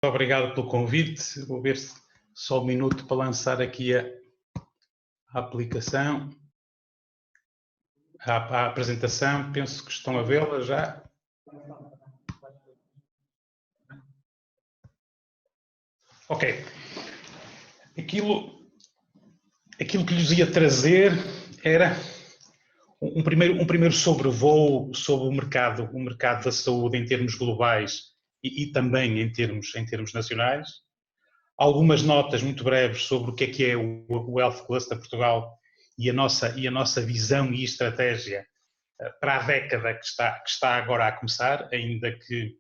obrigado pelo convite. Vou ver se só um minuto para lançar aqui a aplicação, a apresentação. Penso que estão a vê-la já. Ok. Aquilo que lhes ia trazer era um primeiro sobrevoo sobre o mercado da saúde em termos globais e também em termos nacionais. Algumas notas muito breves sobre o que é o Health Cluster Portugal e a nossa visão e estratégia para a década que está agora a começar, ainda que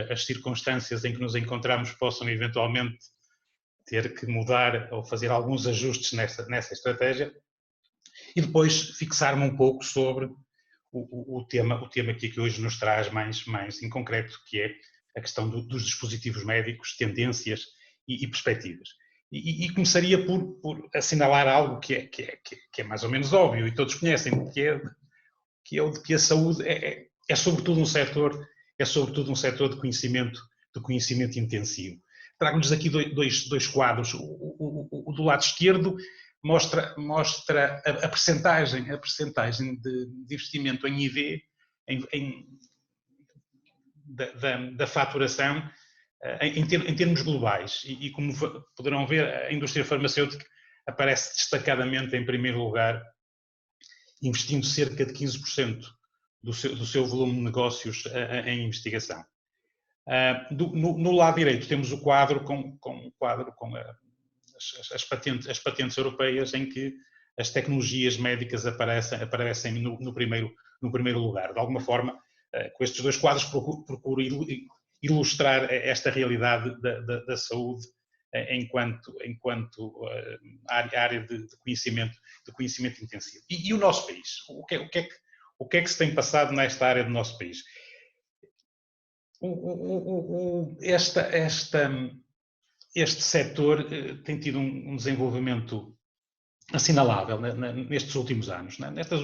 as circunstâncias em que nos encontramos possam eventualmente ter que mudar ou fazer alguns ajustes nessa estratégia. E depois fixar-me um pouco sobre o tema que hoje nos traz mais em concreto, que é a questão dos dispositivos médicos, tendências e perspectivas. E começaria por assinalar algo que é mais ou menos óbvio e todos conhecem, que é o de que a saúde é sobretudo um setor de conhecimento intensivo. Trago-lhes aqui dois quadros. O do lado esquerdo mostra a percentagem de investimento em ID da faturação em termos globais. E como poderão ver, a indústria farmacêutica aparece destacadamente em primeiro lugar, investindo cerca de 15% do seu volume de negócios em investigação. No lado direito temos o quadro com as patentes europeias, em que as tecnologias médicas aparecem no primeiro lugar. De alguma forma, com estes dois quadros procuro ilustrar esta realidade da saúde enquanto área de conhecimento intensivo. E o nosso país? O que é que se tem passado nesta área do nosso país? Este setor tem tido um desenvolvimento assinalável nestes últimos anos, destas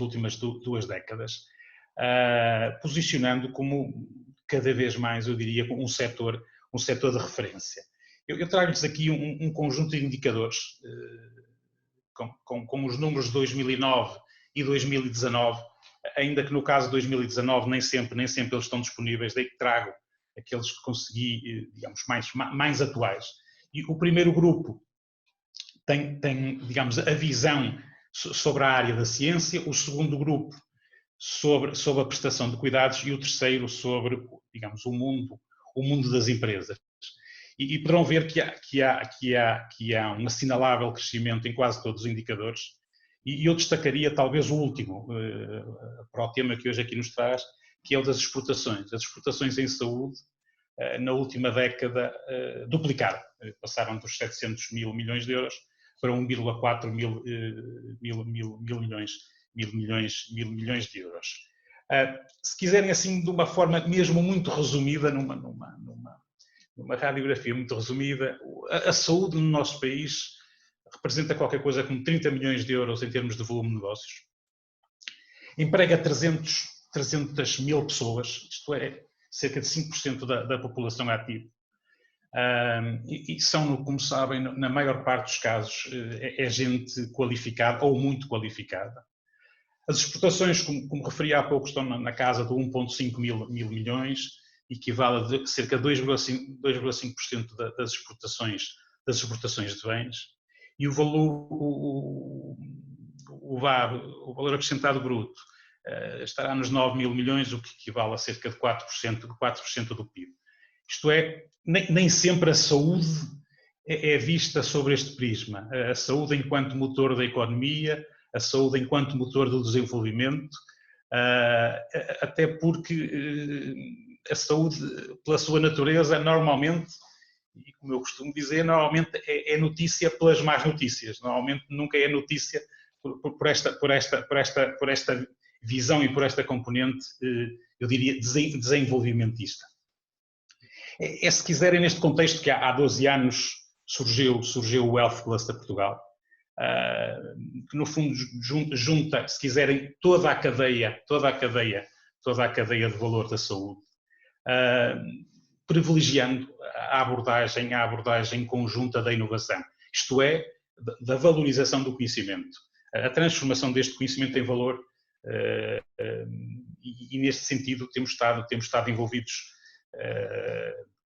últimas 2 décadas, posicionando como cada vez mais, eu diria, um setor de referência. Eu trago-lhes aqui um conjunto de indicadores com os números de 2009 e 2019, ainda que no caso de 2019 nem sempre eles estão disponíveis, daí que trago aqueles que consegui, digamos, mais atuais. E o primeiro grupo tem, digamos, a visão sobre a área da ciência, o segundo grupo sobre a prestação de cuidados e o terceiro sobre, digamos, o mundo das empresas. E poderão ver que há um assinalável crescimento em quase todos os indicadores. E eu destacaria talvez o último, para o tema que hoje aqui nos traz, que é o das exportações. As exportações em saúde, na última década, duplicaram. Passaram dos 700 mil milhões de euros para 1,4 mil milhões de euros. Se quiserem, assim, de uma forma mesmo muito resumida, numa radiografia muito resumida, a saúde no nosso país representa qualquer coisa como 30 milhões de euros em termos de volume de negócios. Emprega 300 mil pessoas, isto é, cerca de 5% da população ativa. E são, como sabem, na maior parte dos casos, é gente qualificada ou muito qualificada. As exportações, como referi há pouco, estão na casa de 1,5 mil milhões, equivale a cerca de 2,5% das exportações de bens. E o valor acrescentado bruto estará nos 9 mil milhões, o que equivale a cerca de 4% do PIB. Isto é, nem sempre a saúde é vista sobre este prisma. A saúde enquanto motor da economia, a saúde enquanto motor do desenvolvimento, até porque a saúde, pela sua natureza, normalmente, e como eu costumo dizer, normalmente é notícia pelas más notícias. Normalmente nunca é notícia por esta visão e por esta componente, eu diria, desenvolvimentista. É, se quiserem, neste contexto que há 12 anos surgiu o Health Cluster Portugal, que no fundo junta, se quiserem, toda a cadeia de valor da saúde. privilegiando a abordagem conjunta da inovação, isto é, da valorização do conhecimento, a transformação deste conhecimento em valor, e neste sentido temos estado envolvidos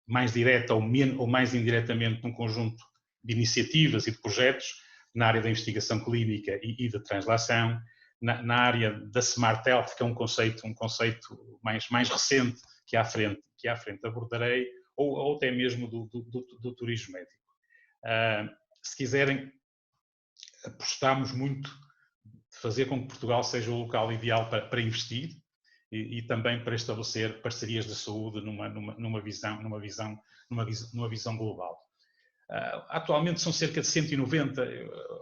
mais direta ou mais indiretamente num conjunto de iniciativas e de projetos na área da investigação clínica e da translação, na área da Smart Health, que é um conceito mais recente que à frente abordarei, ou até mesmo do turismo médico. Se quiserem, apostamos muito de fazer com que Portugal seja o local ideal para investir e também para estabelecer parcerias de saúde numa visão global. Atualmente são cerca de 190,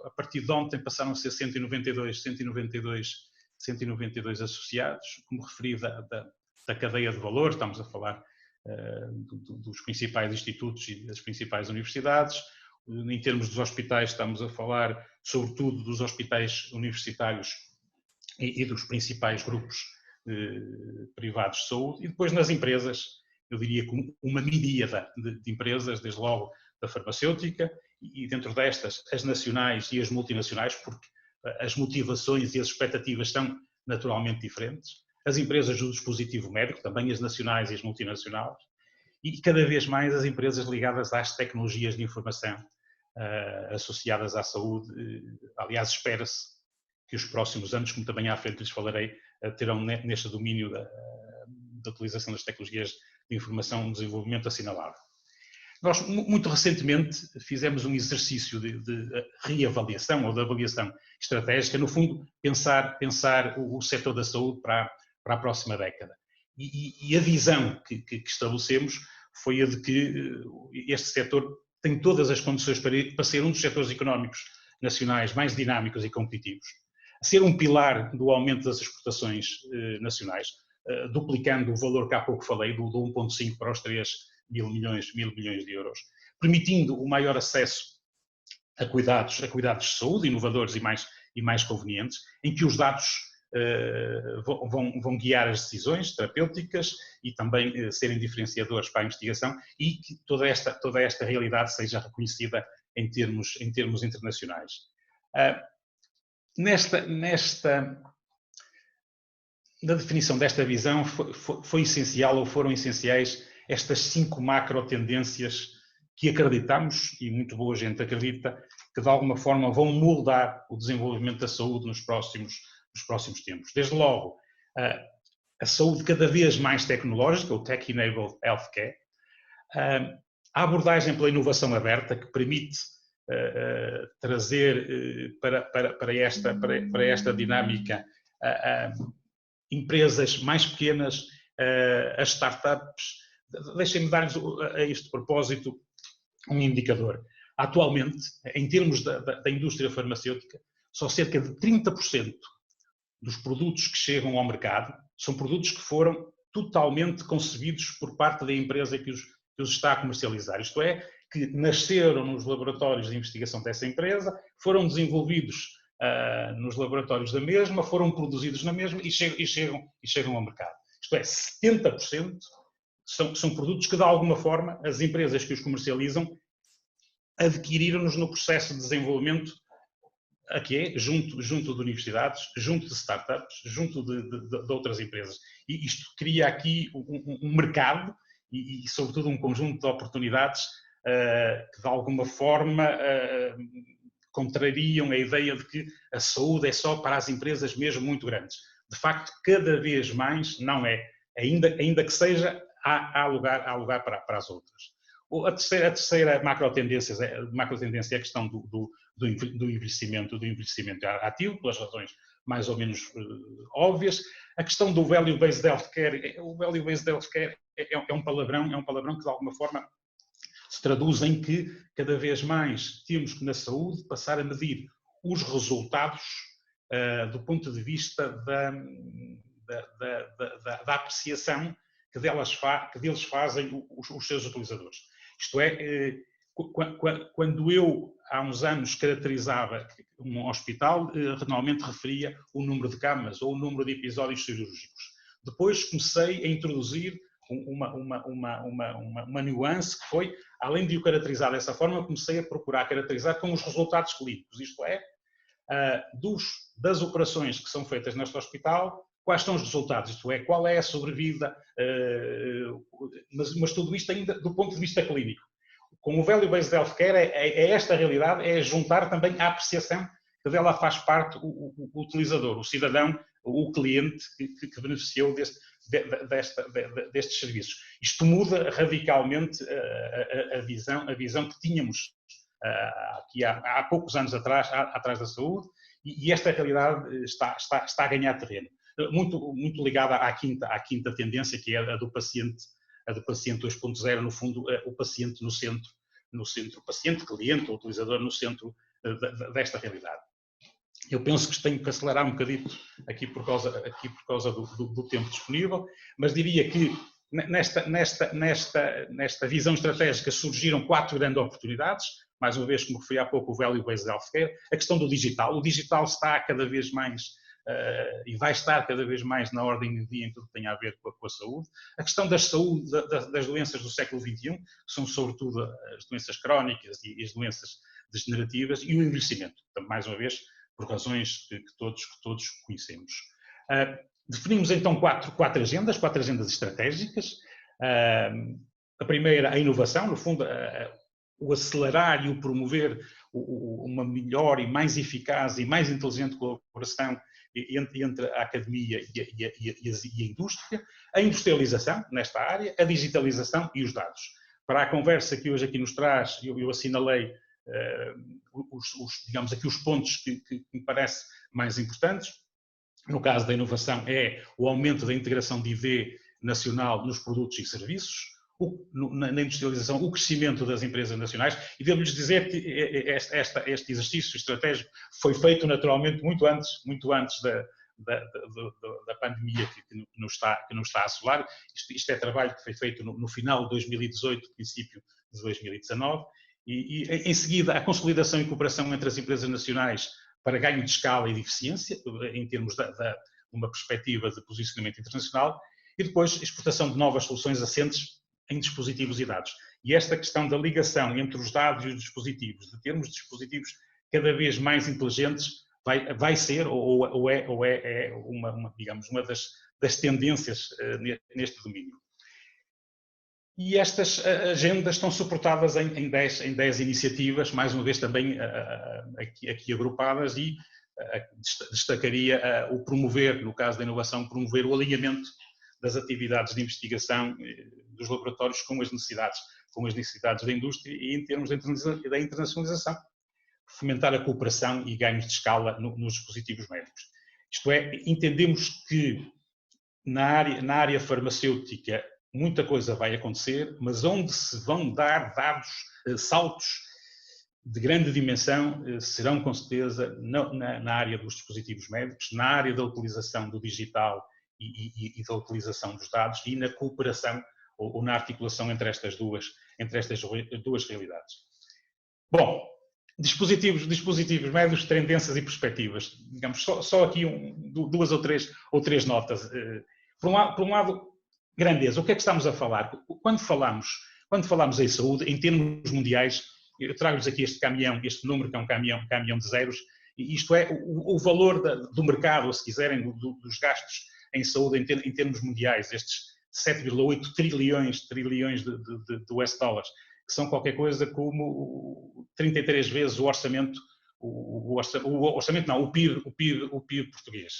a partir de ontem passaram a ser 192 associados, como referi da cadeia de valor, estamos a falar dos principais institutos e das principais universidades. Em termos dos hospitais, estamos a falar sobretudo dos hospitais universitários e dos principais grupos privados de saúde. E depois nas empresas, eu diria que uma miríada de empresas, desde logo da farmacêutica, e dentro destas as nacionais e as multinacionais, porque as motivações e as expectativas são naturalmente diferentes, as empresas do dispositivo médico, também as nacionais e as multinacionais, e cada vez mais as empresas ligadas às tecnologias de informação associadas à saúde. Aliás, espera-se que os próximos anos, como também à frente lhes falarei, terão neste domínio da utilização das tecnologias de informação um desenvolvimento assinalável. Nós, muito recentemente, fizemos um exercício de reavaliação ou de avaliação estratégica, no fundo, pensar o setor da saúde para a próxima década. E a visão que estabelecemos foi a de que este setor tem todas as condições para ser um dos setores económicos nacionais mais dinâmicos e competitivos, ser um pilar do aumento das exportações nacionais, duplicando o valor que há pouco falei, do 1,5 para os 3 mil milhões de euros, permitindo o maior acesso a cuidados de saúde inovadores e mais convenientes, em que os dados vão guiar as decisões terapêuticas e também serem diferenciadores para a investigação, e que toda esta realidade seja reconhecida em termos internacionais. Na definição desta visão foi essencial, ou foram essenciais, estas 5 macro tendências que acreditamos, e muito boa gente acredita, que de alguma forma vão moldar o desenvolvimento da saúde nos próximos tempos. Desde logo, a saúde cada vez mais tecnológica, o Tech-Enabled Healthcare, a abordagem pela inovação aberta, que permite trazer para esta dinâmica empresas mais pequenas, as startups. Deixem-me dar-lhes a este propósito um indicador. Atualmente, em termos da indústria farmacêutica, só cerca de 30% dos produtos que chegam ao mercado são produtos que foram totalmente concebidos por parte da empresa que os está a comercializar. Isto é, que nasceram nos laboratórios de investigação dessa empresa, foram desenvolvidos nos laboratórios da mesma, foram produzidos na mesma e chegam ao mercado. Isto é, 70% são produtos que, de alguma forma, as empresas que os comercializam adquiriram-nos no processo de desenvolvimento, junto de universidades, junto de startups, junto de outras empresas. E isto cria aqui um mercado e, sobretudo, um conjunto de oportunidades que, de alguma forma, contrariam a ideia de que a saúde é só para as empresas mesmo muito grandes. De facto, cada vez mais não é. Ainda que seja, há lugar para as outras. A terceira macro-tendência é a questão do envelhecimento ativo, pelas razões mais ou menos óbvias. A questão do Value-Based Healthcare, o Value-Based Healthcare é um palavrão que, de alguma forma, se traduz em que cada vez mais temos que, na saúde, passar a medir os resultados do ponto de vista da apreciação que deles fazem os seus utilizadores. Isto é, quando eu, há uns anos, caracterizava um hospital, normalmente referia o número de camas ou o número de episódios cirúrgicos. Depois comecei a introduzir uma nuance que foi, além de o caracterizar dessa forma, comecei a procurar caracterizar com os resultados clínicos, isto é, das operações que são feitas neste hospital, quais são os resultados, isto é, qual é a sobrevida, mas tudo isto ainda do ponto de vista clínico. Com o Value-Based Healthcare é esta a realidade, é juntar também a apreciação que dela faz parte o utilizador, o cidadão, o cliente que beneficiou destes serviços. Isto muda radicalmente a visão que tínhamos aqui há poucos anos atrás da saúde, e esta realidade está a ganhar terreno. Muito ligada à quinta tendência, que é a do paciente 2.0, no fundo, o paciente no centro, o paciente, cliente, o utilizador no centro desta realidade. Eu penso que tenho que acelerar um bocadinho aqui por causa do tempo disponível, mas diria que nesta visão estratégica surgiram 4 grandes oportunidades, mais uma vez, como referi há pouco, o Value-Based Healthcare, a questão do digital. O digital está cada vez mais e vai estar cada vez mais na ordem do dia em tudo que tem a ver com a saúde. A questão das doenças do século XXI, que são sobretudo as doenças crónicas e as doenças degenerativas, e o envelhecimento, mais uma vez, por razões que todos conhecemos. Definimos então quatro agendas estratégicas. A primeira, a inovação, no fundo, o acelerar e o promover uma melhor e mais eficaz e mais inteligente colaboração entre a academia e a indústria, a industrialização nesta área, a digitalização e os dados. Para a conversa que hoje aqui nos traz, eu assinalei digamos aqui os pontos que me parecem mais importantes. No caso da inovação é o aumento da integração de ID nacional nos produtos e serviços, na industrialização o crescimento das empresas nacionais, e devo-lhes dizer que este exercício estratégico foi feito naturalmente muito antes da pandemia que nos está a assolar. Isto é trabalho que foi feito no final de 2018, princípio de 2019, e em seguida a consolidação e cooperação entre as empresas nacionais para ganho de escala e de eficiência, em termos de uma perspectiva de posicionamento internacional, e depois a exportação de novas soluções assentes em dispositivos e dados. E esta questão da ligação entre os dados e os dispositivos, de termos dispositivos cada vez mais inteligentes, vai ser ou é digamos, uma das tendências neste domínio. E estas agendas estão suportadas em 10 iniciativas, mais uma vez também aqui agrupadas, e destacaria o promover, no caso da inovação, promover o alinhamento das atividades de investigação dos laboratórios com as necessidades da indústria e em termos da internacionalização, fomentar a cooperação e ganhos de escala nos dispositivos médicos. Isto é, entendemos que na área farmacêutica muita coisa vai acontecer, mas onde se vão dar saltos de grande dimensão serão com certeza na área dos dispositivos médicos, na área da utilização do digital e da utilização dos dados, e na cooperação ou na articulação entre estas duas realidades. Bom, dispositivos médicos, tendências e perspectivas. Digamos, só aqui duas ou três notas. Por um lado, grandeza. O que é que estamos a falar? Quando falamos em saúde, em termos mundiais, eu trago-lhes aqui este número, que é um caminhão de zeros, e isto é o valor do mercado, ou se quiserem, dos gastos em saúde em termos mundiais, estes 7,8 trilhões de US dólares, que são qualquer coisa como 33 vezes o orçamento, o PIB português.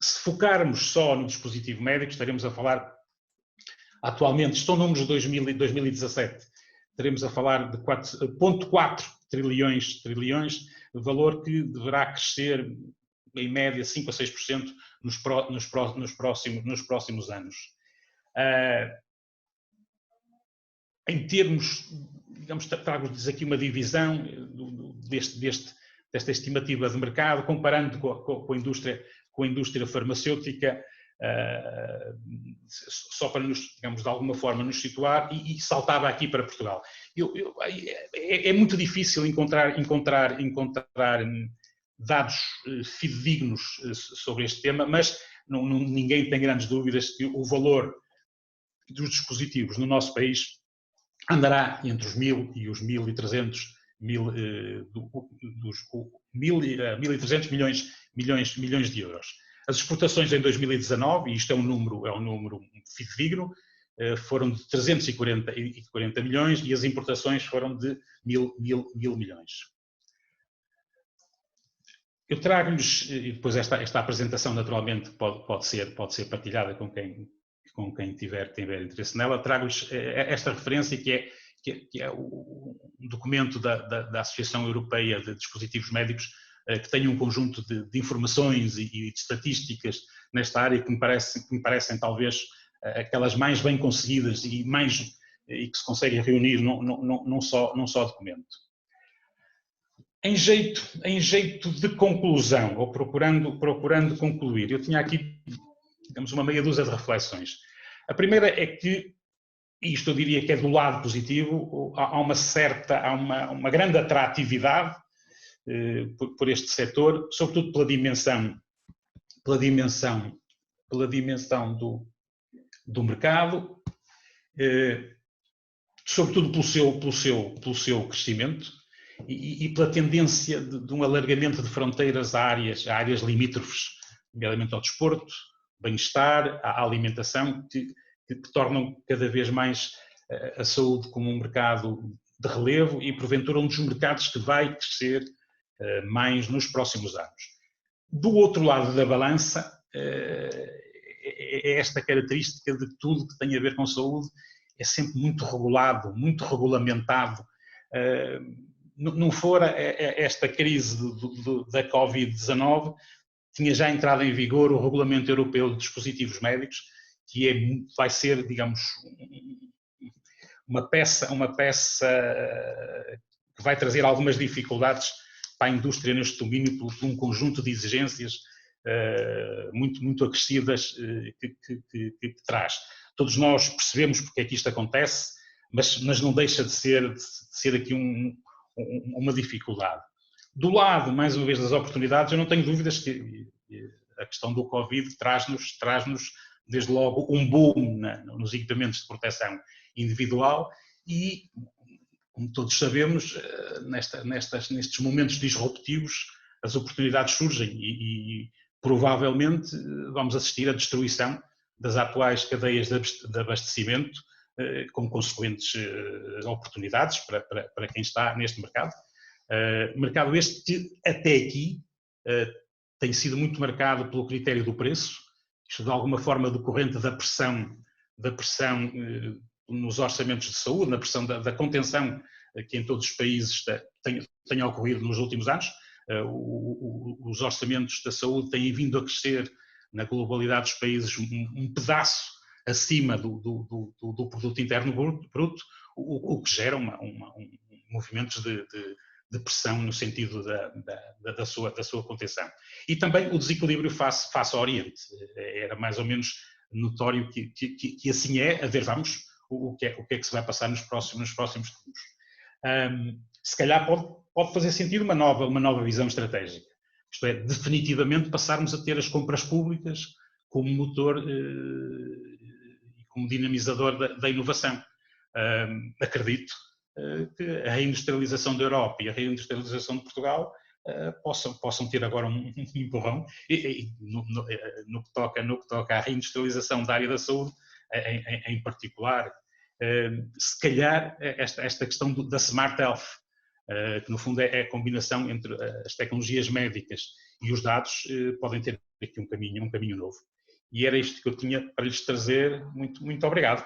Se focarmos só no dispositivo médico, estaremos a falar, atualmente, estão números de 2017, estaremos a falar de 4,4 trilhões, valor que deverá crescer em média 5 a 6% nos próximos anos. Em termos, digamos, trago-lhes aqui uma divisão desta estimativa de mercado, comparando com a indústria farmacêutica, só para nos, digamos, de alguma forma nos situar, e saltava aqui para Portugal. É muito difícil encontrar dados fidedignos sobre este tema, mas ninguém tem grandes dúvidas que o valor dos dispositivos no nosso país andará entre os 1.000 e os 1.300 milhões de euros. As exportações em 2019, e isto é um número fidedigno, foram de 340 milhões e as importações foram de 1.000 milhões. Eu trago-lhes, e depois esta apresentação naturalmente pode ser partilhada com quem tiver interesse nela, trago-lhes esta referência que é um documento da Associação Europeia de Dispositivos Médicos, que tem um conjunto de informações e de estatísticas nesta área que me parecem talvez aquelas mais bem conseguidas e que se conseguem reunir num só documento. Em jeito de conclusão, ou procurando concluir, eu tinha aqui, digamos, uma meia dúzia de reflexões. A primeira é que, isto eu diria que é do lado positivo, há uma grande atratividade por este setor, sobretudo pela dimensão do mercado, sobretudo pelo seu crescimento e pela tendência de um alargamento de fronteiras a áreas limítrofes, nomeadamente ao desporto, bem-estar, à alimentação, que tornam cada vez mais a saúde como um mercado de relevo e, porventura, um dos mercados que vai crescer mais nos próximos anos. Do outro lado da balança, é esta característica de que tudo que tem a ver com saúde é sempre muito regulado, muito regulamentado. Não fora esta crise da Covid-19, tinha já entrado em vigor o Regulamento Europeu de Dispositivos Médicos, que vai ser, digamos, uma peça que vai trazer algumas dificuldades para a indústria neste domínio, por um conjunto de exigências muito acrescidas que traz. Todos nós percebemos porque é que isto acontece, mas não deixa de ser aqui uma dificuldade. Do lado, mais uma vez, das oportunidades, eu não tenho dúvidas que a questão do Covid traz-nos, desde logo, um boom nos equipamentos de proteção individual e, como todos sabemos, nestes momentos disruptivos, as oportunidades surgem e provavelmente vamos assistir à destruição das atuais cadeias de abastecimento, com consequentes oportunidades para quem está neste mercado. Mercado este que, até aqui, tem sido muito marcado pelo critério do preço, isto de alguma forma decorrente da pressão nos orçamentos de saúde, na pressão da contenção que em todos os países tem ocorrido nos últimos anos. Os orçamentos da saúde têm vindo a crescer na globalidade dos países um pedaço acima do produto interno bruto, o que gera movimentos de pressão no sentido da sua contenção. E também o desequilíbrio face ao Oriente. Era mais ou menos notório que assim é, a ver, vamos, o que é que se vai passar nos próximos tempos. Se calhar pode fazer sentido uma nova visão estratégica. Isto é, definitivamente passarmos a ter as compras públicas como motor e como dinamizador da inovação. Acredito que a reindustrialização da Europa e a reindustrialização de Portugal possam ter agora um empurrão no que toca à reindustrialização da área da saúde, em particular. Se calhar esta questão da Smart Health, que no fundo é a combinação entre as tecnologias médicas e os dados, podem ter aqui um caminho novo. E era isto que eu tinha para lhes trazer. Muito obrigado.